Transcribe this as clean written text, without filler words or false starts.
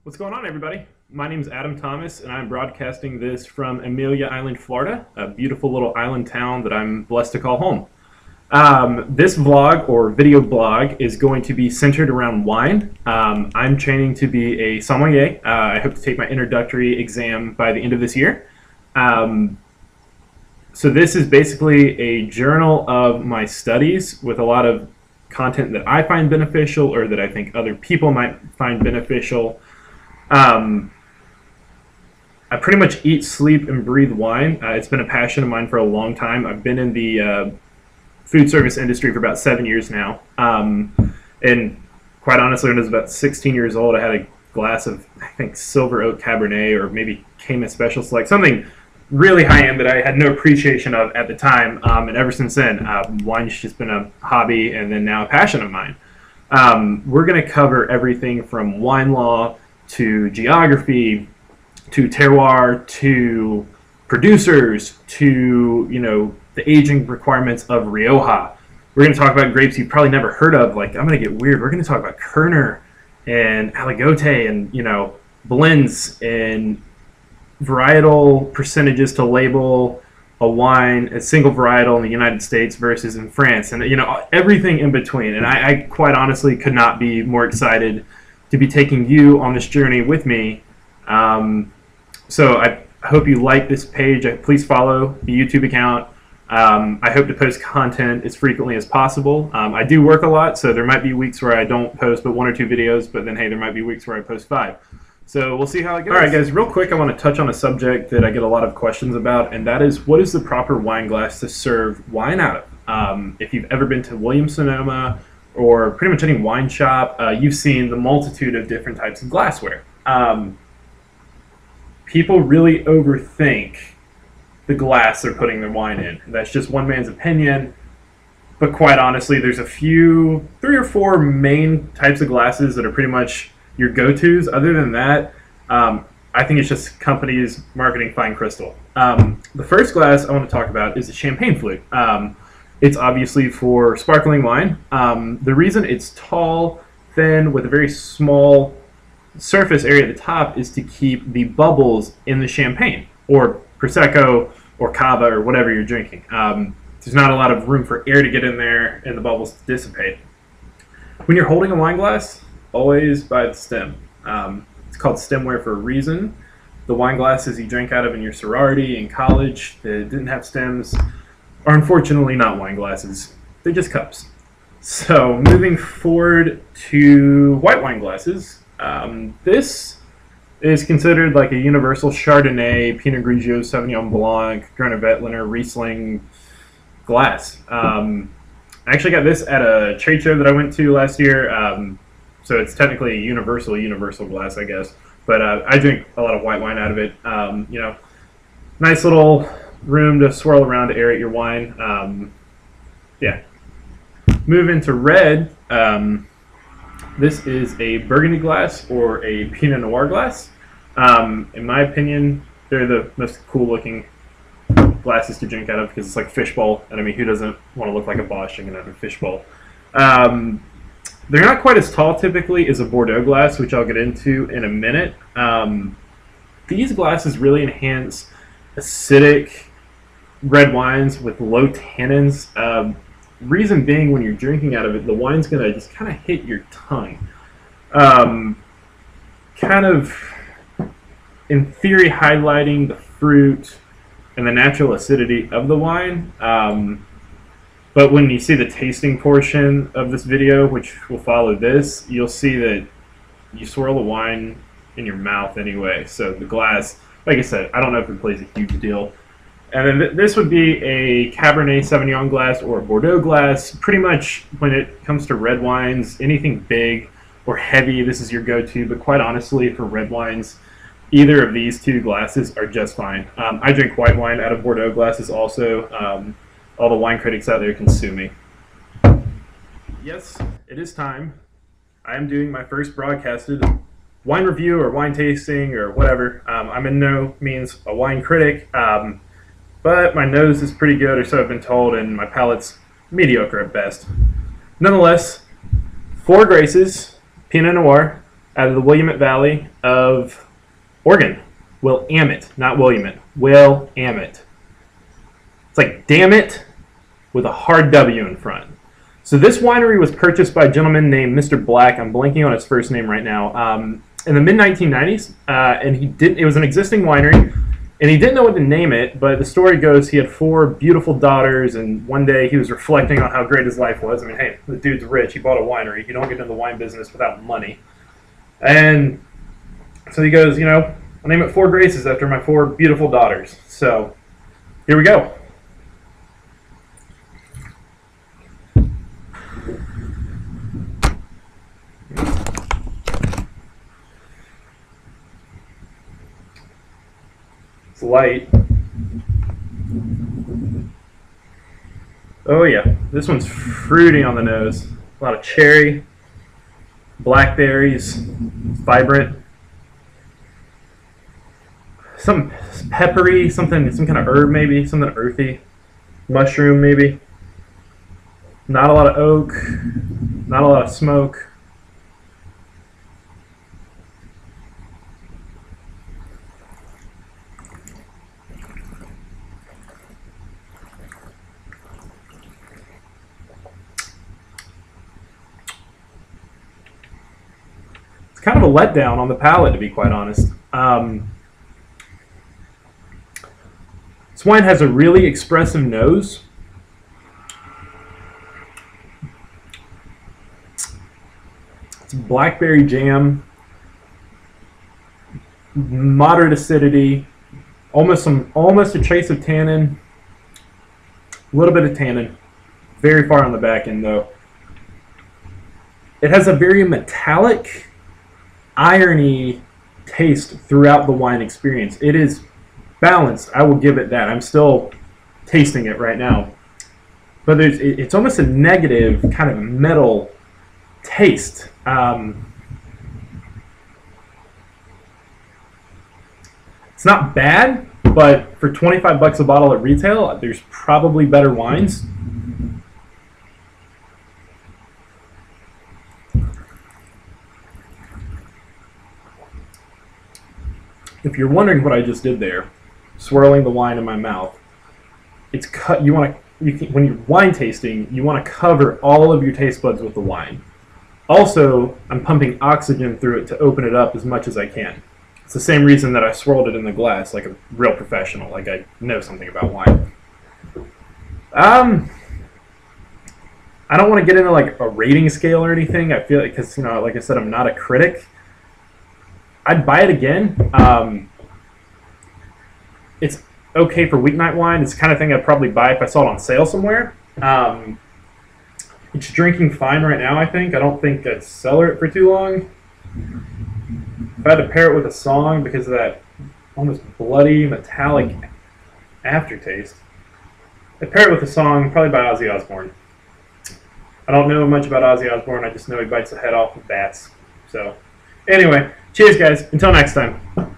What's going on, everybody? My name is Adam Thomas, and I'm broadcasting this from Amelia Island, Florida, a beautiful little island town that I'm blessed to call home. This vlog or video blog is going to be centered around wine. I'm training to be a sommelier. I hope to take my introductory exam by the end of this year. So this is basically a journal of my studies with a lot of content that I find beneficial or that I think other people might find beneficial. I pretty much eat, sleep, and breathe wine. It's been a passion of mine for a long time. I've been in the food service industry for about 7 years now. And quite honestly, when I was about 16 years old, I had a glass of, I think, Silver Oak Cabernet or maybe Cayman Special Select, something really high-end that I had no appreciation of at the time. And ever since then, wine's just been a hobby and then now a passion of mine. We're going to cover everything from wine law to geography, to terroir, to producers, to, the aging requirements of Rioja. We're going to talk about grapes you've probably never heard of. Like, I'm going to get weird. We're going to talk about Kerner and Aligote and, blends and varietal percentages to label a wine, a single varietal in the United States versus in France, and, everything in between. And I quite honestly could not be more excited to be taking you on this journey with me. So I hope you like this page. Please follow the YouTube account. I hope to post content as frequently as possible. I do work a lot, so there might be weeks where I don't post but 1 or 2 videos, but then, hey, there might be weeks where I post 5. So we'll see how it goes. All right, guys, real quick, I want to touch on a subject that I get a lot of questions about, and that is, what is the proper wine glass to serve wine out of? If you've ever been to Williams-Sonoma or pretty much any wine shop, you've seen the multitude of different types of glassware. People really overthink the glass they're putting their wine in. That's just one man's opinion, but quite honestly, there's a few, 3 or 4 main types of glasses that are pretty much your go-tos. Other than that, I think it's just companies marketing fine crystal. The first glass I want to talk about is the champagne flute. It's obviously for sparkling wine. The reason it's tall, thin, with a very small surface area at the top is to keep the bubbles in the champagne, or Prosecco, or Cava, or whatever you're drinking. There's not a lot of room for air to get in there and the bubbles to dissipate. When you're holding a wine glass, always by the stem. It's called stemware for a reason. The wine glasses you drank out of in your sorority in college that didn't have stems are unfortunately not wine glasses. They're just cups. So moving forward to white wine glasses, this is considered like a universal Chardonnay, Pinot Grigio, Sauvignon Blanc, Grenache Veltliner, Riesling glass. I actually got this at a trade show that I went to last year. So it's technically a universal glass, I guess. But I drink a lot of white wine out of it. Nice little room to swirl around to aerate your wine. Yeah. Move into red. This is a Burgundy glass or a Pinot Noir glass. In my opinion, they're the most cool-looking glasses to drink out of because it's like a fishbowl. And I mean, who doesn't want to look like a boss drinking out of a fishbowl? They're not quite as tall typically as a Bordeaux glass, which I'll get into in a minute. These glasses really enhance acidic red wines with low tannins. Reason being, when you're drinking out of it, the wine's going to just kind of hit your tongue. Kind of, in theory, highlighting the fruit and the natural acidity of the wine. But when you see the tasting portion of this video, which will follow this, you'll see that you swirl the wine in your mouth anyway. So the glass, like I said, I don't know if it plays a huge deal. And then this would be a Cabernet Sauvignon glass or a Bordeaux glass. Pretty much when it comes to red wines, anything big or heavy, this is your go-to. But quite honestly, for red wines, either of these 2 glasses are just fine. I drink white wine out of Bordeaux glasses also. All the wine critics out there can sue me. Yes, it is time. I am doing my first broadcasted wine review or wine tasting or whatever. I'm in no means a wine critic, but my nose is pretty good, or so I've been told, and my palate's mediocre at best. Nonetheless, 4 graces, Pinot Noir, out of the Willamette Valley of Oregon. Willamette, not Willamette. Willamette. It's like damn it with a hard W in front. So this winery was purchased by a gentleman named Mr. Black. I'm blanking on his first name right now. In the mid-1990s, and it was an existing winery, and he didn't know what to name it, but the story goes he had 4 beautiful daughters, and one day he was reflecting on how great his life was. I mean, hey, the dude's rich. He bought a winery. You don't get into the wine business without money. And so he goes, I'll name it 4 Graces after my 4 beautiful daughters. So here we go. It's light. Oh yeah, this one's fruity on the nose. A lot of cherry, blackberries, vibrant. Some peppery, some kind of herb maybe, something earthy. Mushroom maybe. Not a lot of oak, not a lot of smoke. It's kind of a letdown on the palate, to be quite honest. This wine has a really expressive nose. It's blackberry jam, moderate acidity, almost a trace of tannin, a little bit of tannin, very far on the back end though. It has a very metallic, irony taste throughout the wine experience. It is balanced, I will give it that. I'm still tasting it right now. But it's almost a negative kind of metal taste. It's not bad, but for 25 bucks a bottle at retail, there's probably better wines. If you're wondering what I just did there, swirling the wine in my mouth, it's cut. When you're wine tasting, you want to cover all of your taste buds with the wine. Also, I'm pumping oxygen through it to open it up as much as I can. It's the same reason that I swirled it in the glass like a real professional, like I know something about wine. I don't want to get into like a rating scale or anything. I feel like, because like I said, I'm not a critic. I'd buy it again. It's okay for weeknight wine. It's the kind of thing I'd probably buy if I saw it on sale somewhere. It's drinking fine right now, I think. I don't think I'd cellar it for too long. If I had to pair it with a song because of that almost bloody, metallic aftertaste, I'd pair it with a song probably by Ozzy Osbourne. I don't know much about Ozzy Osbourne. I just know he bites the head off with bats. So, anyway, cheers, guys. Until next time.